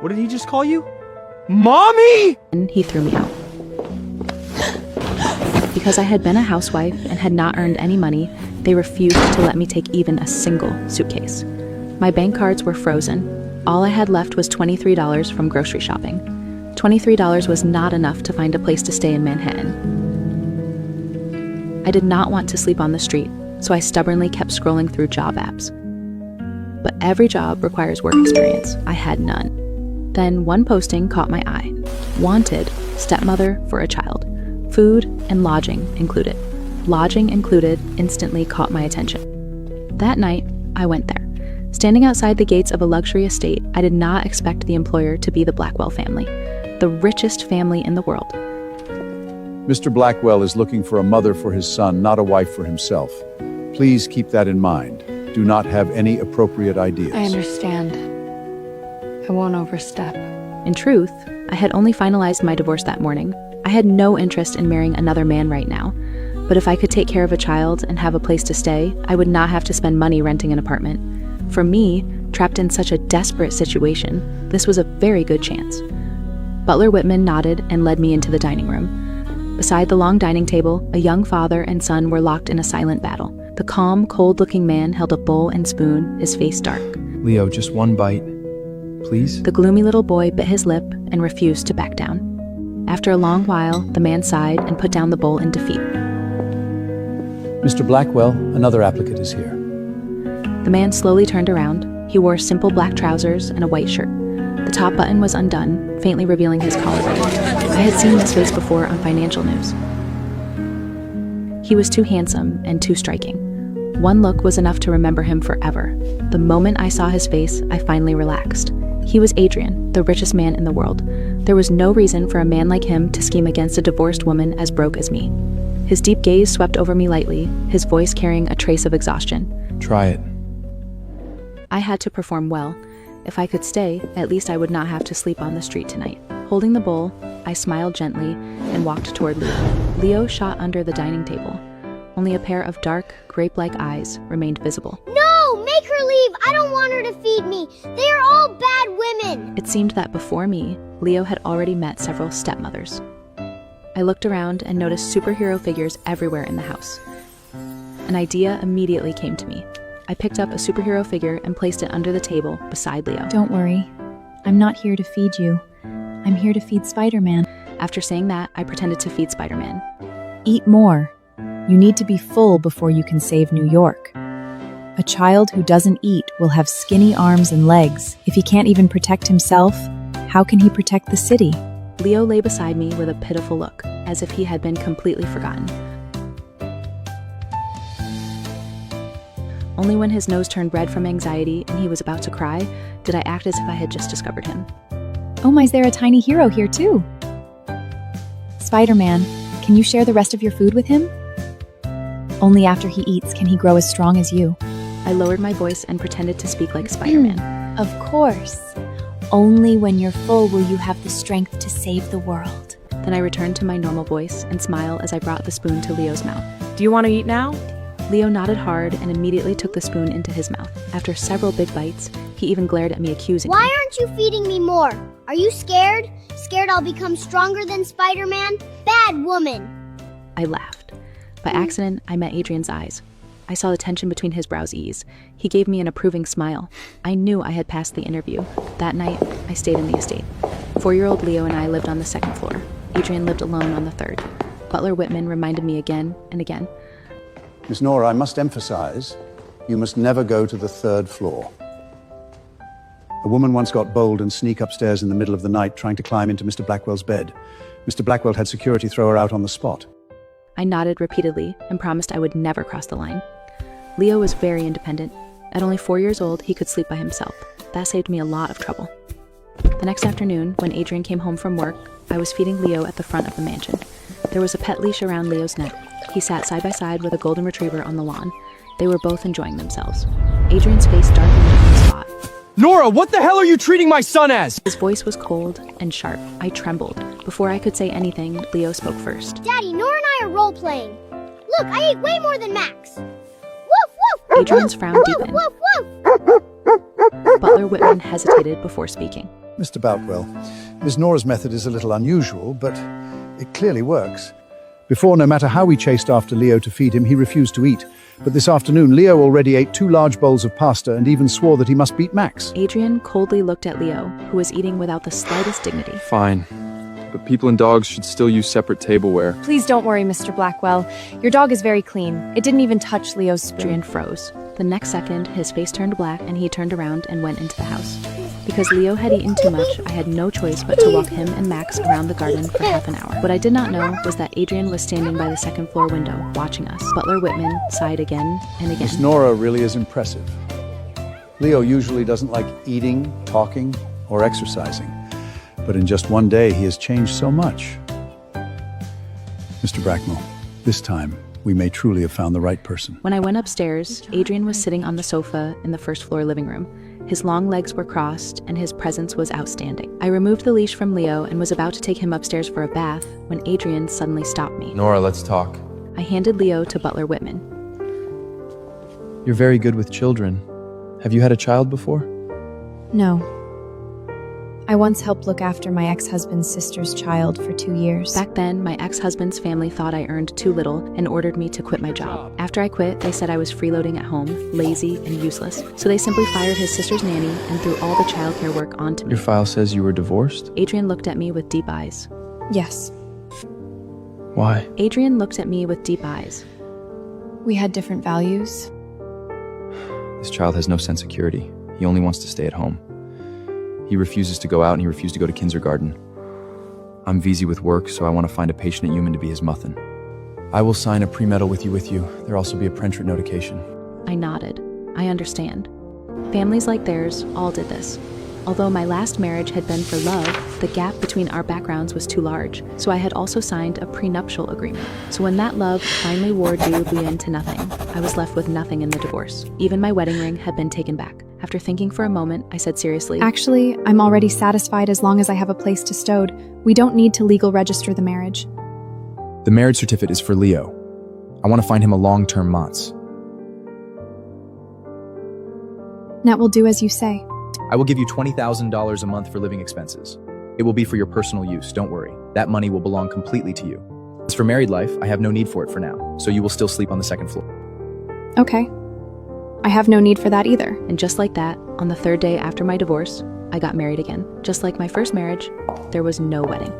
What did he just call you? Mommy? And he threw me out. Because I had been a housewife and had not earned any money, they refused to let me take even a single suitcase. My bank cards were frozen. All I had left was $23 from grocery shopping. $23 was not enough to find a place to stay in Manhattan. I did not want to sleep on the street, so I stubbornly kept scrolling through job apps. But every job requires work experience. I had none. Then one posting caught my eye. Wanted, stepmother for a child. Food and lodging included. Lodging included instantly caught my attention. That night, I went there. Standing outside the gates of a luxury estate, I did not expect the employer to be the Blackwell family, the richest family in the world. Mr. Blackwell is looking for a mother for his son, not a wife for himself. Please keep that in mind. Do not have any appropriate ideas. I understand. I won't overstep. In truth, I had only finalized my divorce that morning. I had no interest in marrying another man right now. But if I could take care of a child and have a place to stay, I would not have to spend money renting an apartment. For me, trapped in such a desperate situation, this was a very good chance. Butler Whitman nodded and led me into the dining room. Beside the long dining table, a young father and son were locked in a silent battle. The calm, cold-looking man held a bowl and spoon, his face dark. Leo, just one bite, please? The gloomy little boy bit his lip and refused to back down. After a long while, the man sighed and put down the bowl in defeat. Mr. Blackwell, another applicant is here. The man slowly turned around. He wore simple black trousers and a white shirt. The top button was undone, faintly revealing his collarbone. I had seen this face before on financial news. He was too handsome and too striking. One look was enough to remember him forever. The moment I saw his face, I finally relaxed. He was Adrian, the richest man in the world. There was no reason for a man like him to scheme against a divorced woman as broke as me. His deep gaze swept over me lightly, his voice carrying a trace of exhaustion. Try it. I had to perform well. If I could stay, at least I would not have to sleep on the street tonight. Holding the bowl, I smiled gently and walked toward Leo. Leo shot under the dining table. Only a pair of dark, grape-like eyes remained visible. No! Make her leave! I don't want her to feed me! They are all bad women! It seemed that before me, Leo had already met several stepmothers. I looked around and noticed superhero figures everywhere in the house. An idea immediately came to me. I picked up a superhero figure and placed it under the table beside Leo. Don't worry. I'm not here to feed you. I'm here to feed Spider-Man. After saying that, I pretended to feed Spider-Man. Eat more. You need to be full before you can save New York. A child who doesn't eat will have skinny arms and legs. If he can't even protect himself, how can he protect the city? Leo lay beside me with a pitiful look, as if he had been completely forgotten. Only when his nose turned red from anxiety and he was about to cry, did I act as if I had just discovered him. Oh my, is there a tiny hero here too? Spider-Man, can you share the rest of your food with him? Only after he eats can he grow as strong as you. I lowered my voice and pretended to speak like Spider-Man. Of course. Only when you're full will you have the strength to save the world. Then I returned to my normal voice and smiled as I brought the spoon to Leo's mouth. Do you want to eat now? Leo nodded hard and immediately took the spoon into his mouth. After several big bites, he even glared at me accusingly. Why aren't you feeding me more? Are you scared? Scared I'll become stronger than Spider-Man? Bad woman! I laughed. By accident, I met Adrian's eyes. I saw the tension between his brows ease. He gave me an approving smile. I knew I had passed the interview. That night, I stayed in the estate. 4-year-old Leo and I lived on the second floor. Adrian lived alone on the third. Butler Whitman reminded me again and again. Miss Nora, I must emphasize, you must never go to the third floor. A woman once got bold and sneak upstairs in the middle of the night trying to climb into Mr. Blackwell's bed. Mr. Blackwell had security throw her out on the spot. I nodded repeatedly and promised I would never cross the line. Leo was very independent. At only 4 years old, he could sleep by himself. That saved me a lot of trouble. The next afternoon, when Adrian came home from work, I was feeding Leo at the front of the mansion. There was a pet leash around Leo's neck. He sat side by side with a golden retriever on the lawn. They were both enjoying themselves. Adrian's face darkened on the spot. Nora, what the hell are you treating my son as? His voice was cold and sharp. I trembled. Before I could say anything, Leo spoke first. Daddy, Nora and I are role-playing. Look, I ate way more than Max. Woof, woof! Adrian's frown deepened. Woof, woof, woof! Butler Whitman hesitated before speaking. Mr. Boutwell, Miss Nora's method is a little unusual, but it clearly works. Before, no matter how we chased after Leo to feed him, he refused to eat. But this afternoon, Leo already ate 2 large bowls of pasta and even swore that he must beat Max. Adrian coldly looked at Leo, who was eating without the slightest dignity. Fine. But people and dogs should still use separate tableware. Please don't worry, Mr. Blackwell. Your dog is very clean. It didn't even touch Leo's spoon. Adrian froze. The next second, his face turned black and he turned around and went into the house. Because Leo had eaten too much, I had no choice but to walk him and Max around the garden for half an hour. What I did not know was that Adrian was standing by the second floor window, watching us. Butler Whitman sighed again and again. Miss Nora really is impressive. Leo usually doesn't like eating, talking, or exercising. But in just one day, he has changed so much. Mr. Bracknell, this time, we may truly have found the right person. When I went upstairs, Adrian was sitting on the sofa in the first floor living room. His long legs were crossed, and his presence was outstanding. I removed the leash from Leo and was about to take him upstairs for a bath when Adrian suddenly stopped me. Nora, let's talk. I handed Leo to Butler Whitman. You're very good with children. Have you had a child before? No. I once helped look after my ex-husband's sister's child for 2 years. Back then, my ex-husband's family thought I earned too little and ordered me to quit my job. After I quit, they said I was freeloading at home, lazy and useless. So they simply fired his sister's nanny and threw all the childcare work onto me. Your file says you were divorced? Adrian looked at me with deep eyes. Yes. Why? Adrian looked at me with deep eyes. We had different values. This child has no sense of security. He only wants to stay at home. He refuses to go out and he refused to go to kindergarten. I'm busy with work, so I want to find a patient human to be his mutton. I will sign a pre-medal with you. There'll also be a prentrate notification. I nodded. I understand. Families like theirs all did this. Although my last marriage had been for love, the gap between our backgrounds was too large, so I had also signed a prenuptial agreement. So when that love finally wore dubly into nothing, I was left with nothing in the divorce. Even my wedding ring had been taken back. After thinking for a moment, I said seriously, Actually, I'm already satisfied as long as I have a place to stowed. We don't need to legal register the marriage. The marriage certificate is for Leo. I want to find him a long-term Mats. That will do as you say. I will give you $20,000 a month for living expenses. It will be for your personal use, don't worry. That money will belong completely to you. As for married life, I have no need for it for now, so you will still sleep on the second floor. Okay. I have no need for that either. And just like that, on the 3rd day after my divorce, I got married again. Just like my first marriage, there was no wedding.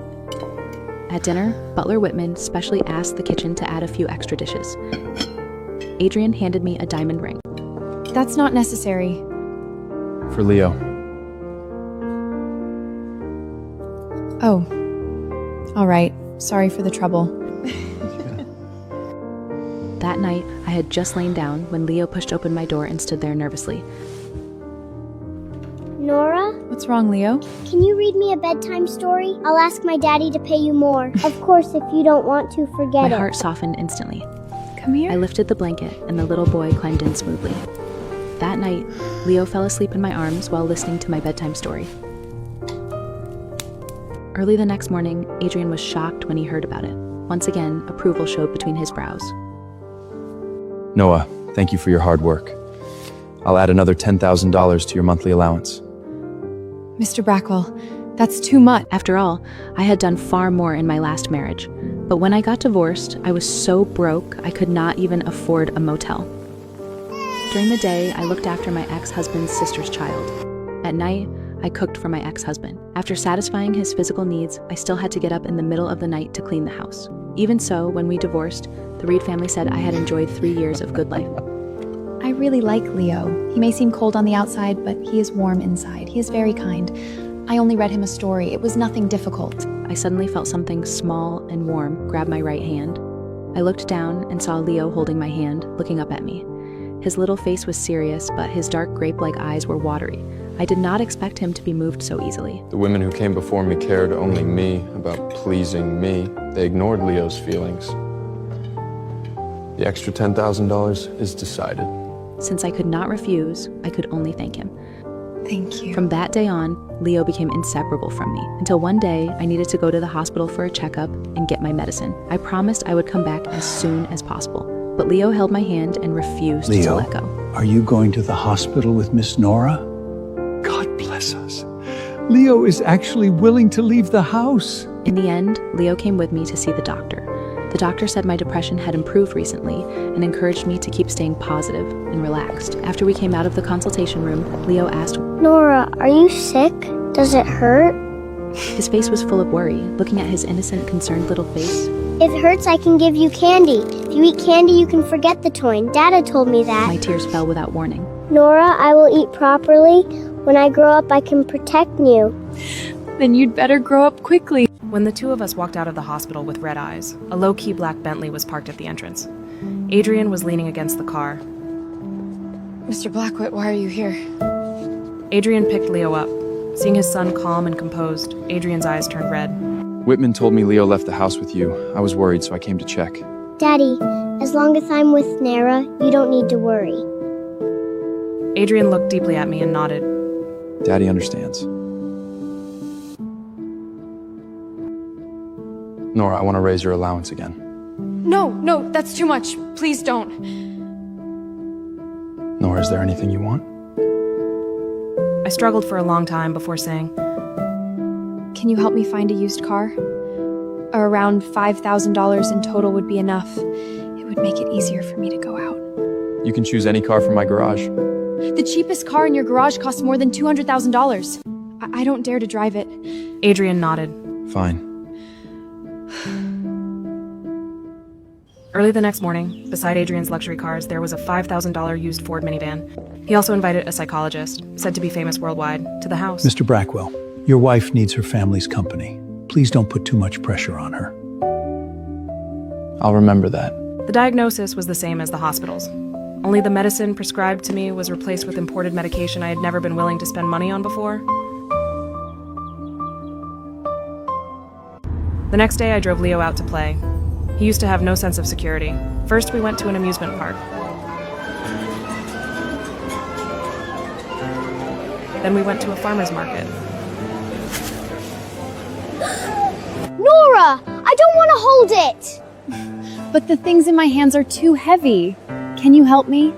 At dinner, Butler Whitman specially asked the kitchen to add a few extra dishes. Adrian handed me a diamond ring. That's not necessary. For Leo. Oh. All right. Sorry for the trouble. That night, I had just lain down when Leo pushed open my door and stood there nervously. Nora, What's wrong, Leo? can you read me a bedtime story? I'll ask my daddy to pay you more. Of course, if you don't want to, forget My it. heart softened instantly. Come here. I lifted the blanket and the little boy climbed in smoothly. That night, Leo fell asleep in my arms while listening to my bedtime story. Early the next morning, Adrian was shocked when he heard about it. Once again, approval showed between his brows. Noah, thank you for your hard work. I'll add another $10,000 to your monthly allowance. Mr. Brackwell, that's too much. After all, I had done far more in my last marriage. But when I got divorced, I was so broke I could not even afford a motel. During the day, I looked after my ex-husband's sister's child. At night, I cooked for my ex-husband. After satisfying his physical needs, I still had to get up in the middle of the night to clean the house. Even so, when we divorced, the Reed family said I had enjoyed 3 years of good life. I really like Leo. He may seem cold on the outside, but he is warm inside. He is very kind. I only read him a story. It was nothing difficult. I suddenly felt something small and warm grab my right hand. I looked down and saw Leo holding my hand, looking up at me. His little face was serious, but his dark grape-like eyes were watery. I did not expect him to be moved so easily. The women who came before me cared only me about pleasing me. They ignored Leo's feelings. The extra $10,000 is decided. Since I could not refuse, I could only thank him. Thank you. From that day on, Leo became inseparable from me, until one day I needed to go to the hospital for a checkup and get my medicine. I promised I would come back as soon as possible, but Leo held my hand and refused to let go. Are you going to the hospital with Miss Nora? God bless us. Leo is actually willing to leave the house. In the end, Leo came with me to see the doctor. The doctor said my depression had improved recently and encouraged me to keep staying positive and relaxed. After we came out of the consultation room, Leo asked, Nora, are you sick? Does it hurt? His face was full of worry, looking at his innocent, concerned little face. If it hurts, I can give you candy. If you eat candy, you can forget the toy. Dada told me that. My tears fell without warning. Nora, I will eat properly. When I grow up, I can protect you. Then you'd better grow up quickly. When the two of us walked out of the hospital with red eyes, a low-key black Bentley was parked at the entrance. Adrian was leaning against the car. Mr. Blackwood, why are you here? Adrian picked Leo up. Seeing his son calm and composed, Adrian's eyes turned red. Whitman told me Leo left the house with you. I was worried, so I came to check. Daddy, as long as I'm with Nora, you don't need to worry. Adrian looked deeply at me and nodded. Daddy understands. Nora, I want to raise your allowance again. No, that's too much. Please don't. Nora, is there anything you want? I struggled for a long time before saying, Can you help me find a used car? Around $5,000 in total would be enough. It would make it easier for me to go out. You can choose any car from my garage. The cheapest car in your garage costs more than $200,000. I don't dare to drive it. Adrian nodded. Fine. Early the next morning, beside Adrian's luxury cars, there was a $5,000 used Ford minivan. He also invited a psychologist, said to be famous worldwide, to the house. Mr. Brackwell, your wife needs her family's company. Please don't put too much pressure on her. I'll remember that. The diagnosis was the same as the hospital's. Only the medicine prescribed to me was replaced with imported medication I had never been willing to spend money on before. The next day, I drove Leo out to play. He used to have no sense of security. First, we went to an amusement park. Then we went to a farmer's market. Nora, I don't want to hold it. But the things in my hands are too heavy. Can you help me?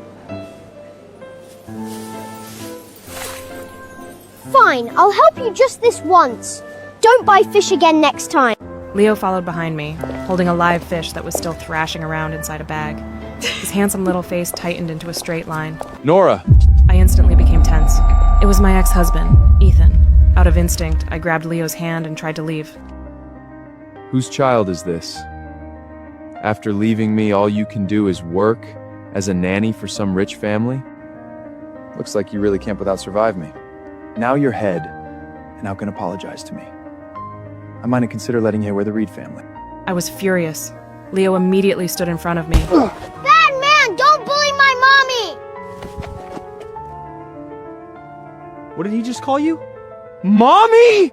Fine, I'll help you just this once. Don't buy fish again next time. Leo followed behind me, holding a live fish that was still thrashing around inside a bag. His handsome little face tightened into a straight line. Nora! I instantly became tense. It was my ex-husband, Ethan. Out of instinct, I grabbed Leo's hand and tried to leave. Whose child is this? After leaving me, all you can do is work as a nanny for some rich family? Looks like you really can't without survive me. Now you're head, and now can apologize to me. I might consider letting you wear the Reed family. I was furious. Leo immediately stood in front of me. Bad man, don't bully my mommy! What did he just call you? Mommy!